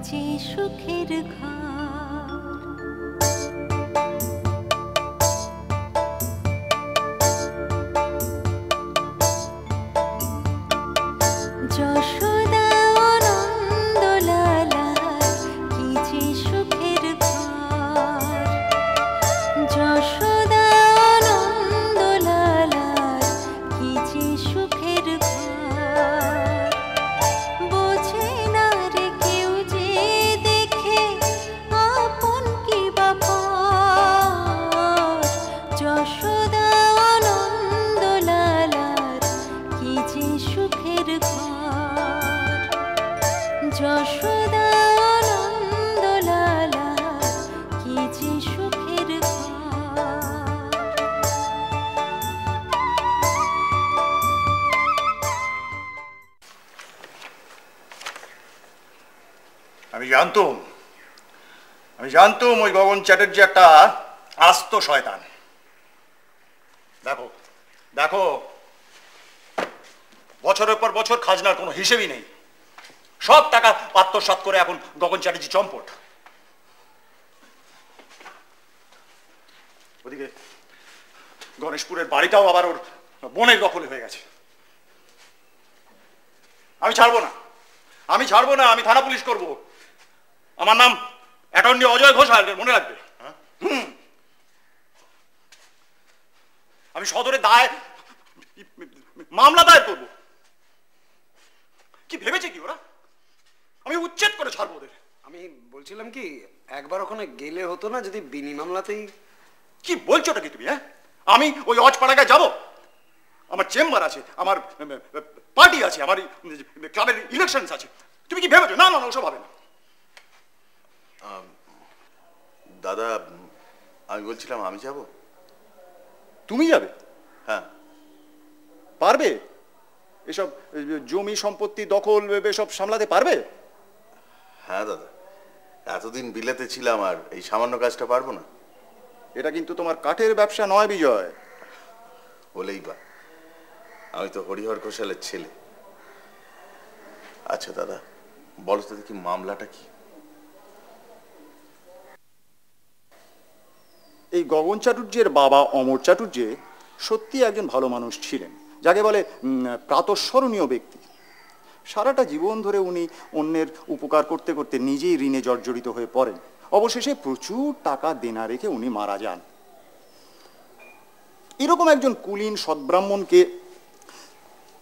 যে সুখের ঘর। যশোদা আনন্দ লালার কি যে সুখের ঘর। যশোদা আনন্দ লালার কি যে সুখের ঘর। বোঝে না রে কেউ যে দেখে আপন কি বাপর। যশোদা আনন্দ লালার কি যে সুখের ঘর। যশোদা আনন্দ লালার কি যে সুখের ঘর। আমি জানতুম ওই গগন চ্যাটার্জি একটা আস্ত শয়তান। দেখো দেখো, বছরের পর বছর খাজনার কোনো হিসেবই নেই, সব টাকা আত্মসাৎ করে এখন গগন চ্যাটার্জি চম্পট। ওদিকে গণেশপুরের বাড়িটাও আবার ওর বোনের দখলে হয়ে গেছে। আমি ছাড়বো না, আমি থানা পুলিশ করব। আমার নাম অ্যাটর্নি অজয় ঘোষাল, মনে রাখবে। আমি সদরে মামলা দায়ের করব। কি ভেবেছে কি ওরা? আমি উচ্ছেদ করে ছাড়বো ওদের। আমি বলছিলাম কি, একবার ওখানে গেলে হতো না যদি বিনি মামলাতেই। কি বলছোটা কি তুমি? হ্যাঁ, আমি ওই অজপাড়াগায় যাব? আমার চেম্বার আছে, আমার পার্টি আছে, আমার ক্লাবের ইলেকশনস আছে। তুমি কি ভেবেছো? না না, ওসব হবে না। দাদা, আমি বলছিলাম আমি যাব। তুমি যাবে? হ্যাঁ। পারবে? এসব জমি সম্পত্তি দখল এসব সামলাতে পারবে? হ্যাঁ দাদা, এতদিন বিলেতে ছিলাম, আর এই সামান্য কাজটা পারবো না। এটা কিন্তু তোমার কাঠের ব্যবসা নয় বিজয়। বলেই বা, আমি তো হরিহর ঘোষালের ছেলে। আচ্ছা দাদা, বলো তো দেখি মামলাটা কি? এই গগন চাটুর্যের বাবা অমর চাটুর্য সত্যি একজন ভালো মানুষ ছিলেন, যাকে বলে প্রাতঃস্মরণীয় ব্যক্তি। সারাটা জীবন ধরে উনি অন্যের উপকার করতে করতে নিজেই ঋণে জর্জরিত হয়ে পড়েন। অবশেষে প্রচুর টাকা দেনা রেখে উনি মারা যান। এরকম একজন কুলীন সদ্ব্রাহ্মণকে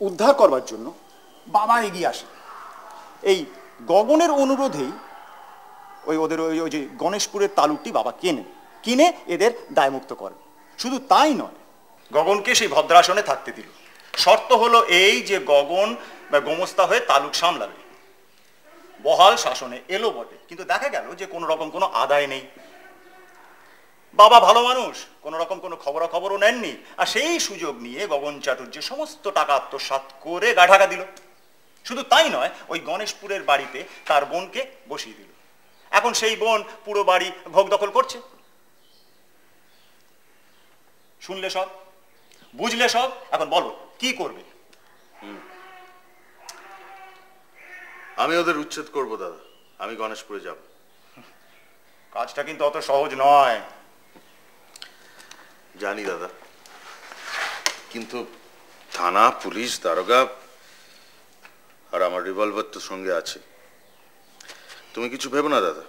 উদ্ধার করবার জন্য বাবা এগিয়ে আসেন। এই গগনের অনুরোধেই ওদের ওই যে গণেশপুরের তালুকটি বাবা কিনে এদের দায়মুক্ত করেন। শুধু তাই নয়, গগনকে সেই ভদ্রাসনে থাকতে দিল। শর্ত হলো এই যে গগন গোমস্তা হয়ে তালুক সামলাবে। বহাল শাসনে এলো বটে, কিন্তু দেখা গেল যে কোনো রকম কোনো আদায় নেই। বাবা ভালো মানুষ, কোনো রকম কোনো খবরাখবরও নেননি, আর সেই সুযোগ নিয়ে গগন চাটুর্য সমস্ত টাকা আত্মসাৎ করে গাঢাকা দিল। শুধু তাই নয়, ওই গণেশপুরের বাড়িতে তার বোনকে বসিয়ে দিল। এখন সেই বোন পুরো বাড়ি ভোগ দখল করছে। শুনলে সব, বুঝলে সব, এখন বলো কি করবে? আমি ওদের উচ্ছেদ করব দাদা, আমি গণেশপুরে যাব। কাজটা কিন্তু অত সহজ নয়। জানি দাদা, কিন্তু থানা পুলিশ দারোগা আর আমার রিভলভার তো সঙ্গে আছে। তুমি কিছু ভেবো না দাদা,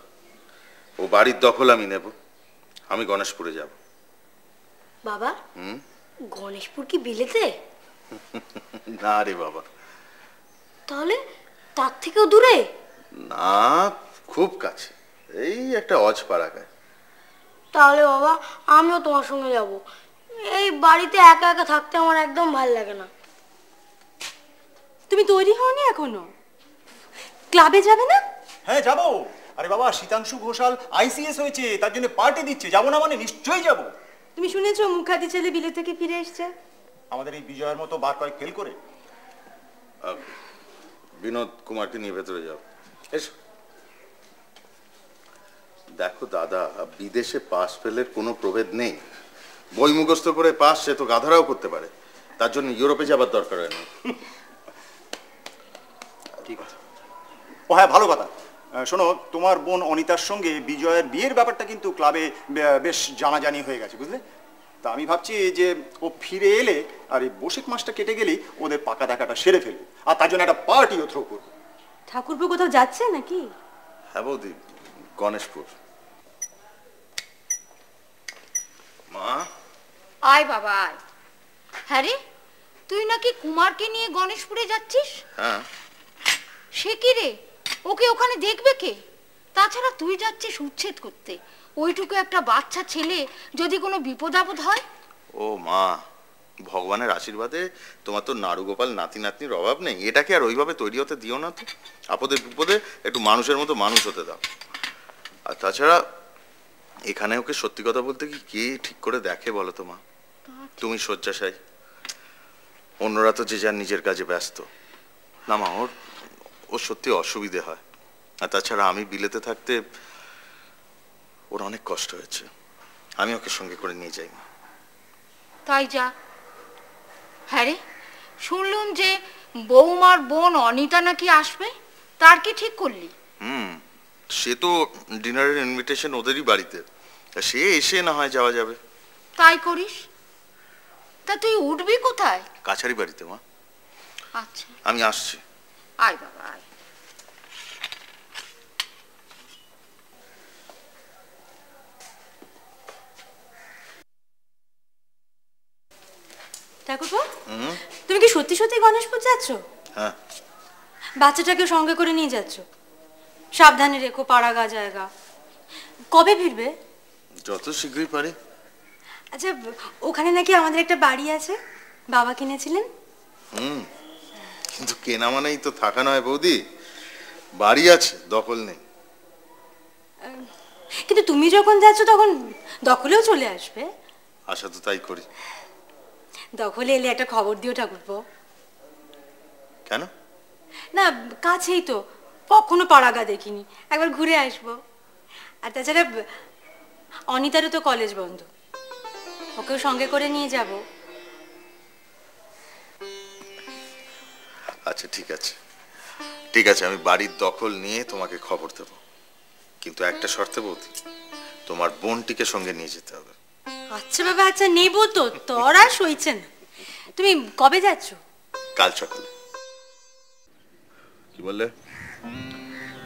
ও বাড়ির দখল আমি নেব, আমি গণেশপুরে যাব। বাবা, গণেশপুর কি বিলেতে? না রে বাবা। তাহলে তার থেকেও দূরে? না, খুব কাছে, এই একটা অজপাড়াগায়। তাহলে বাবা, আমিও তোমার সঙ্গে যাব। এই বাড়িতে একা একা থাকতে আমার একদম ভালো লাগে না। তুমি তৈরি হওনি এখনো? ক্লাবে যাবে না? হ্যাঁ যাবো। আরে বাবা, শীতাংশু ঘোষাল আইসিএস হয়েছে, তার জন্য পার্টি দিচ্ছে। যাবো না মানে? নিশ্চয়ই যাবো। তুমি শুনেছো মুখার্জি ছেলে বিলে থেকে ফিরে এসছে? আমাদের এই বিজয়ের মতো বার কয়েক ফেল করে। বিনোদ কুমারকে নিয়ে ভেতরে যাও। এসো। দেখো দাদা, বিদেশে পাস ফেলের কোনো প্রভেদ নেই। বই মুখস্থ করে পাস সে তো গাধারাও করতে পারে, তার জন্য ইউরোপে যাবার দরকার হয় না। ঠিক আছে। ও হ্যাঁ, ভালো কথা, শোনো, তোমার বোন অনিতার সঙ্গে বিজয়ের বিয়ের ব্যাপারটা কিন্তু ক্লাবে বেশ জানাজানি হয়ে গেছে, বুঝলে? তা আমি ভাবছি যে ও ফিরে এলে আর এই বৈশাখ মাসটা কেটে গেলেই ওদের পাকা দেখাটা সেরে ফেলবে, আর তার জন্য একটা পার্টিও থ্রো করবো। ঠাকুরপো কোথাও যাচ্ছে নাকি? হ্যাঁ বৌদি, গণেশপুর। মা, আয় বাবা আয়। হ্যাঁ রে, তুই নাকি কুমারকে নিয়ে গণেশপুরে যাচ্ছিস? হ্যাঁ। সে কি রে, ওকে ওখানে দেখবে কে? তাছাড়া তুই যাচ্ছিস উচ্ছেদ করতে, ওইটুকু একটা বাচ্চা ছেলে যদি কোনো বিপদ আপদ হয়। ও মা, ভগবানের আশীর্বাদে তোমার তো নাড়ু গোপাল নাতি নাতনির অভাব নেই, এটাকে আর ওইভাবে তৈরি হতে দিও না তো। আপদে বিপদে একটু মানুষের মতো মানুষ হতে দাও। আর তাছাড়া এখানে ওকে সত্যি কথা বলতে কি কে ঠিক করে দেখে বলো তো মা? তুমি শয্যাশায়ী, অন্যরা তো যে যার নিজের কাজে ব্যস্ত। না মা, ওর সত্যি অসুবিধে হয়। আর তাছাড়া আমি বিলেতে থাকতে ওর অনেক কষ্ট হয়েছে, আমি ওকে সঙ্গে করে নিয়ে যাই। তাই যা। হ্যাঁ রে, শুনলুম যে বৌমার বোন অনিতা নাকি আসবে, তার কি ঠিক করলি? সে তো ডিনারের ইনভিটেশন ওদেরই বাড়িতে, সে এসে না হয় যাওয়া যাবে। তাই করিস। তা তুই উঠবি কোথায়? কাছারি বাড়িতে মা। আচ্ছা, আমি আসছি। আয় বাবা আয়। ঠাকুরপো, তুমি কি সত্যি সত্যি গণেশপুর যাচ্ছ? হ্যাঁ। বাচ্চাটাকে সঙ্গে করে নিয়ে যাচ্ছ? সাবধানে রেখো, পাড়াগা জায়গা। কবে ফিরবে? যত শীঘ্রই পারি। আচ্ছা, ওখানে নাকি আমাদের একটা বাড়ি আছে, বাবা কিনেছিলেন। কিন্তু কেনা মানেই তো থাকা নয় বৌদি, বাড়ি আছে, দখল নেই। কিন্তু তুমি যখন যাচ্ছ তখন দখলেও চলে আসবে। আশা তো তাই করি। দখলে এলে একটা খবর দিও ঠাকুরপো। কেন? না, কাছেই তো, কখনো পাড়াগা দেখিনি, একবার ঘুরে আসবো। আর তাছাড়া অনিতারও তো কলেজ বন্ধ, ওকেও সঙ্গে করে নিয়ে যাব। আচ্ছা ঠিক আছে, ঠিক আছে, আমি বাড়ির দখল নিয়ে তোমাকে খবর দেব, কিন্তু একটা শর্তে বৌদি, তোমার বোনটিকে সঙ্গে নিয়ে যেতে হবে। আচ্ছা বাবা, আচ্ছা নেবো তো, তোর আর সইছে না। তুমি কবে যাচ্ছ? কাল সকালে। কি বললে?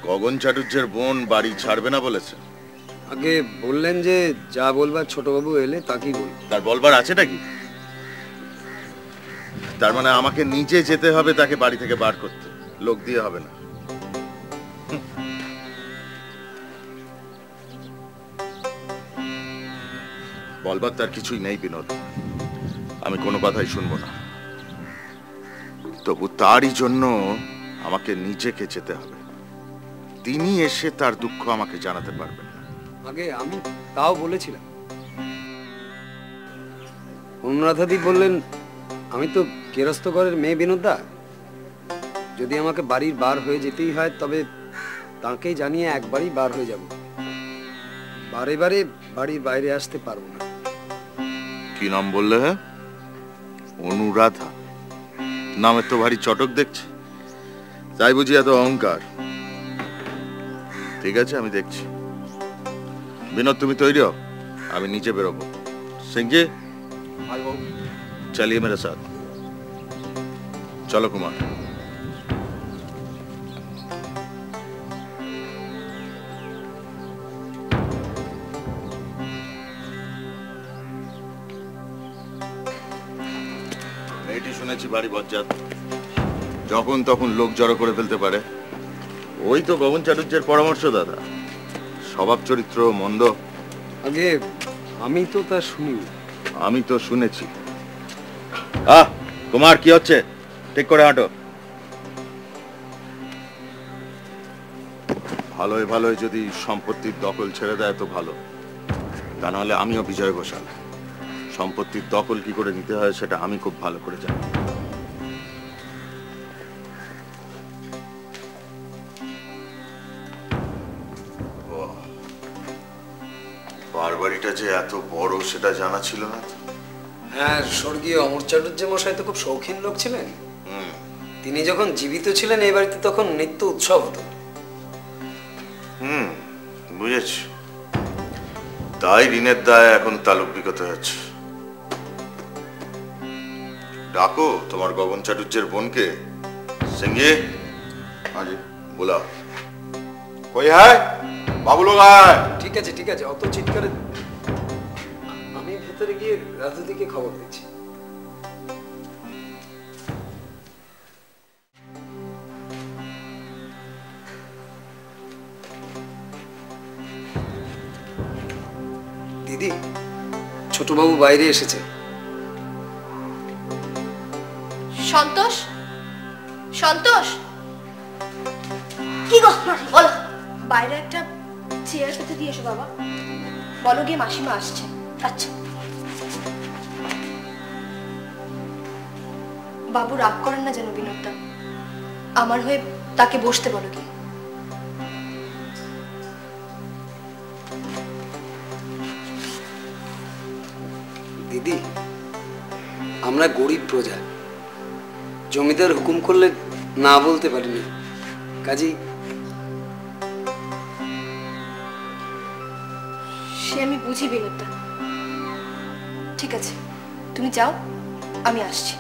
গগন চাটুর্যের বোন বাড়ি ছাড়বে না বলেছে? আগে বললেন যে যা বলবার ছোটবাবু এলে তাকেই বল। তার বলবার আছেটা কি? তার মানে আমাকে নিজে যেতে হবে তাকে বাড়ি থেকে বার করতে, লোক দিয়ে হবে না। বলবার তার কিছুই নেই বিনোদ, আমি কোনো কথাই শুনবো না। তবু তারই জন্য আমাকে নিজেকে যেতে হবে, তিনি এসে তার দুঃখ আমাকে জানাতে পারবেন না। আগে আমি তাও বলেছিলাম, অনুরাধাদি বললেন আমি তো গেরস্ত ঘরের মেয়ে বিনোদা, যদি আমাকে বাড়ির বার হয়ে যেতেই হয় তবে তাকেই জানিয়ে একবারই বার হয়ে যাব, বারে বারে বাড়ির বাইরে আসতে পারবো না। কি নাম বললে? হ্যাঁ, অনুরাধা নামের তো ভারী চটক দেখছি, তাই বুঝি এত অহংকার? ঠিক আছে, আমি দেখছি। বিনোদ তুমি তৈরি হও, আমি নিচে বেরোবো। সিংজি चलिए मेरे साथ। चलो कुमार। মেয়েটি শুনেছি বাড়ি বজ্জাত, যখন তখন লোক জড়ো করে ফেলতে পারে। ওই তো গগন চাটুর্যের পরামর্শ দাদা, স্বভাব চরিত্র মন্দ। আগে আমি তো তা শুনি। আমি তো শুনেছি। কুমার কি হচ্ছে? ঠিক করে হাঁটো। ভালোই ভালোই যদি সম্পত্তির দখল ছেড়ে দেয় তো ভালো, তা নাহলে আমিও বিজয় ঘোষাল, সম্পত্তির দখল কি করে নিতে হয় সেটা আমি খুব ভালো করে জানি। বাড়িটা যে এত বড় সেটা জানা ছিল না। হ্যাঁ, স্বর্গীয় অমর চাটুর্য মশাই তো খুব শৌখিন লোক ছিলেন। তিনি যখন জীবিত ছিলেন এই বাড়িতে তখন নিত্য উৎসব হতো। বুঝেছি। তাই ঋণের দায় এখন তালুক বিকত হচ্ছে। ডাকো তোমার গগন চাটুর্যের বোনকে। সিংহে আজি बोला কই হ্যায় বাবু লোক আয়। ঠিক আছে ঠিক আছে, অত চিৎকারে আমি ভেতরে গিয়ে রাজুদিকে খবর দিচ্ছি। দিদি, ছোটবাবু বাইরে এসেছে। সন্তোষ, সন্তোষ, কি গো বলো। বাইরে একটা চেয়ার পেতে দিয়ে এসো বাবা। বলো গিয়ে মাসিমা আসছে। আচ্ছা। বাবু রাগ করেন না যেন বিনোদটা, আমার হয়ে তাকে বসতে বলো গিয়ে। দিদি, আমরা গরিব প্রজা, জমিদার হুকুম করলে না বলতে পারিনি, কাজী সে আমি বুঝি বিনোদটা। ঠিক আছে, তুমি যাও, আমি আসছি।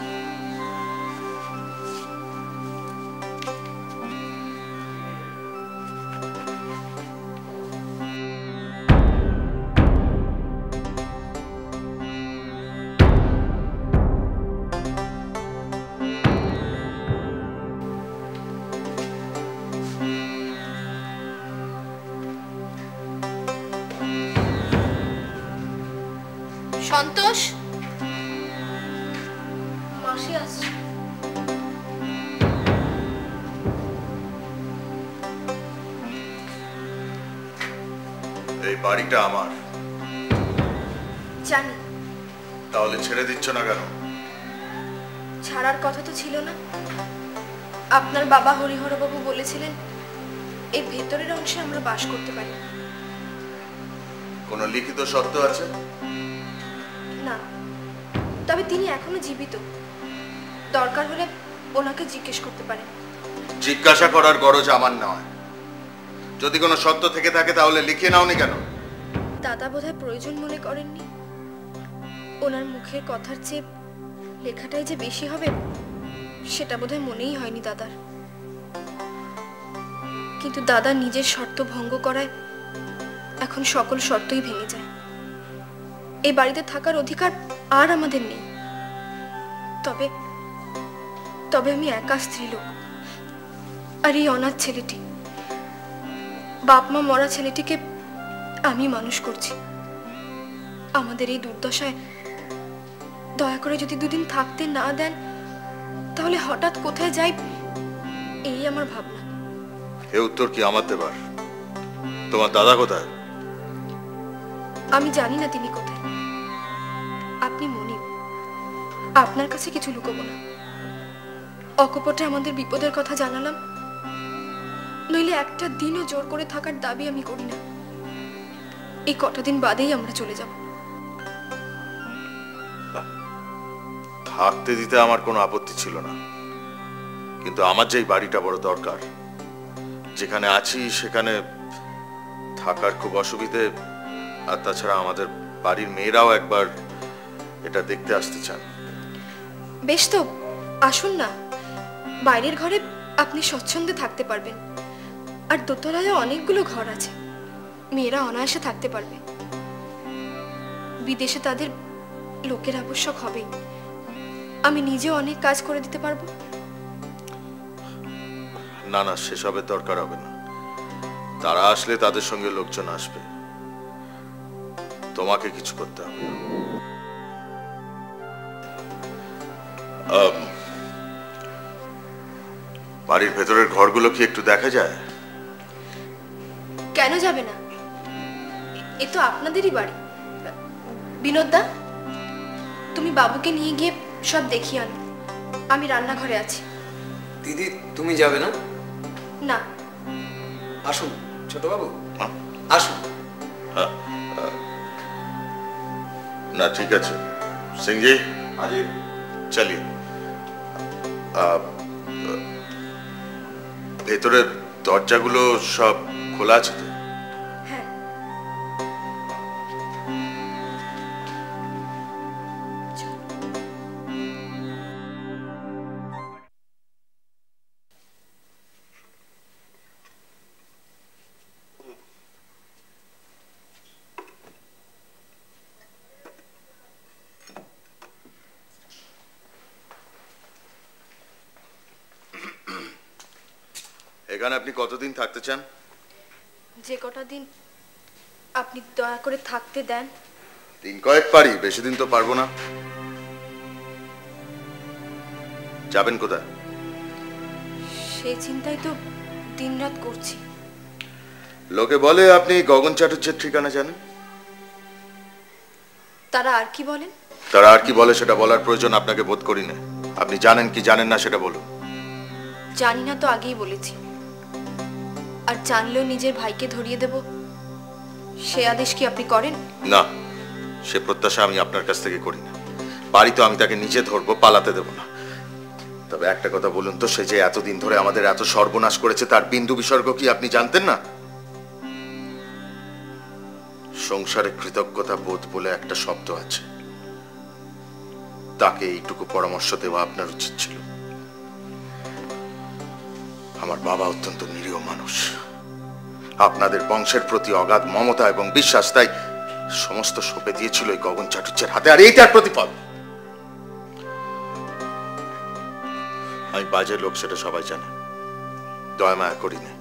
সন্তোষ, মাসি আসছে। এই বাড়িটা আমার, জানি। তাহলে ছেড়ে দিচ্ছ না কেন? ছাড়ার কথা তো ছিল না। আপনার বাবা হরিহরবাবু বলেছিলেন এই ভেতরের অংশে আমরা বাস করতে পারি। কোনো লিখিত শর্ত আছে? না, তবে তিনি এখনো জীবিত, দরকার হলে ওনাকে জিজ্ঞেস করতে পারেন। জিজ্ঞাসা করার গরজ আমার নয়। যদি কোনো শর্ত থেকে থাকে তাহলে লিখিয়ে নাওনি কেন? দাদা বোধহয় প্রয়োজন মনে করেননি। ওনার মুখের কথার চেয়ে লেখাটাই যে বেশি হবে সেটা বোধহয় মনেই হয়নি দাদার। কিন্তু দাদা নিজের শর্ত ভঙ্গ করায় এখন সকল শর্তই ভেঙে যায়। এই বাড়িতে থাকার অধিকার আর আমাদের নেই। তবে তবে আমি একা স্ত্রীলোক, আর এই অনাথ ছেলেটি, বাপ মা মরা ছেলেটিকে আমি মানুষ করছি। আমাদের এই দুর্দশায় দয়া করে যদি দুদিন থাকতে না দেন, তাহলে হঠাৎ কোথায় যাই এই আমার ভাবনা। এ উত্তর কি আমার দেবার? তোমার দাদা কোথায়? আমি জানি না তিনি কোথায়। আপনি মনিব, আপনার কাছে কিছু লুকোবো না। অকপটে আমাদের বিপদের কথা জানালাম, নইলে একটা দিনও জোর করে থাকার দাবি আমি করি না। এই কটা দিন বাদেই আমরা চলে যাব। থাকতে দিতে আমার কোনো আপত্তি ছিল না, কিন্তু আমার যেই বাড়িটা বড় দরকার, যেখানে আছি সেখানে থাকার খুব অসুবিধে। আর তাছাড়া আমাদের বাড়ির মেয়েরাও একবার এটা দেখতে আসতে চান। বেশ তো, আসুন না। বাইরের ঘরে আপনি স্বচ্ছন্দে থাকতে পারবেন, আর দোতলায় অনেকগুলো ঘর আছে, মেয়েরা অনায়াসে থাকতে পারবে। বিদেশে তাদের লোকের আবশ্যক হবেই, আমি নিজেও অনেক কাজ করে দিতে পারবো। না না, সেসবের দরকার হবে না। তারা আসলে তাদের সঙ্গে লোকজন আসবে, তোমাকে কিছু করতে হবে না। বাড়ির ভেতরের ঘরগুলো কি একটু দেখা যায়? কেন যাবে না? এ তো আপনাদেরই বাড়ি। বিনোদদা, তুমি বাবুকে নিয়ে গিয়ে সব দেখিয়ে আনো, আমি রান্নাঘরে আছি। দিদি, তুমি যাবে না? না। আসুন ছোটবাবু, হ্যাঁ? আসুন। না, ঠিক আছে সিংজি, আজি চলিয়ে। ভেতরের দরজাগুলো সব খোলা আছে তো? এখানে আপনি কতদিন থাকতে চান? যে কটা দিন আপনি দয়া করে থাকতে দেন। দিন কয়েক পারি, বেশি দিন তো পারবো না। যাবেন কোথায়? সেই চিন্তাই তো দিনরাত করছি। লোকে বলে আপনি গগন চাটুর্যের ঠিকানা জানেন। তারা আর কি বলেন? তারা আর কি বলে সেটা বলার প্রয়োজন আপনাকে বোধ করি না। আপনি জানেন কি জানেন না সেটা বলুন। জানি না তো আগেই বলেছি, আর জানলেও নিজের ভাইকে ধরিয়ে দেব সে আদেশ কি আপনি করেন? না, সে প্রত্যাশা আমি আপনার কাছ থেকে করি না। বাড়ি তো আমি তাকে নিজে ধরবো, পালাতে দেব না। তবে একটা কথা বলুন তো, সে যে এতদিন ধরে আমাদের এত সর্বনাশ করেছে তার বিন্দু বিসর্গ কি আপনি জানতেন না? সংসারে কৃতজ্ঞতা বোধ বলে একটা শব্দ আছে, তাকে এইটুকু পরামর্শ দেওয়া আপনার উচিত ছিল। আমার বাবা অত্যন্ত নিরীহ মানুষ, আপনাদের বংশের প্রতি অগাধ মমতা এবং বিশ্বাস, তাই সমস্ত সঁপে দিয়েছিল এই গগন চাটুর্যের হাতে, আর এইটার প্রতিফল। আমি বাজে লোক সেটা সবাই জানে, দয়া মায়া করি না।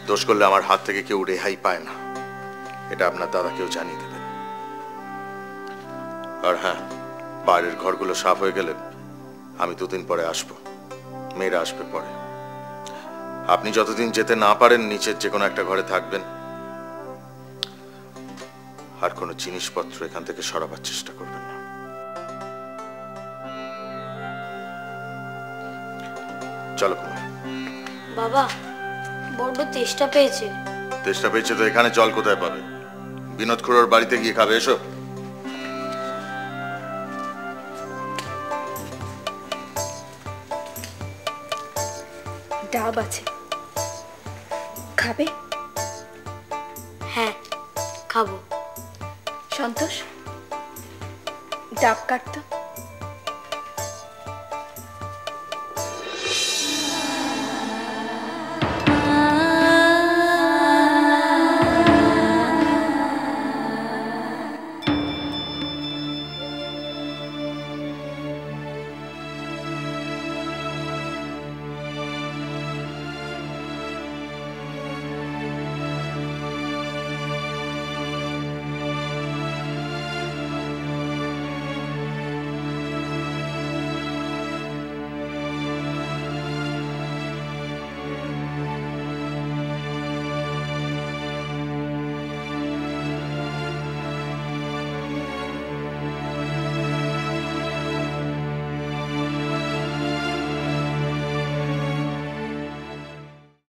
দোষ করলে আমার হাত থেকে কেউ রেহাই পায় না, এটা আপনার দাদাকেও জানিয়ে দেবেন। আর হ্যাঁ, বাইরের ঘরগুলো সাফ হয়ে গেলে আমি 2 দিন পরে আসবো, মেয়েরা আসবে পরে। আপনি যতদিন যেতে না পারেন নিচের যে কোনো একটা ঘরে থাকবেন, আর কোনো জিনিসপত্র এখান থেকে সরাবার চেষ্টা করবেন না। চলো কুমার। বাবা বড্ড তেষ্টা পেয়েছে। তেষ্টা পেয়েছে তো এখানে জল কোথায় পাবে? বিনোদ খুড়োর বাড়িতে গিয়ে খাবে, এসো। ডাব আছে, খাবে? হ্যাঁ খাবো। সন্তোষ, ডাব কাটতো।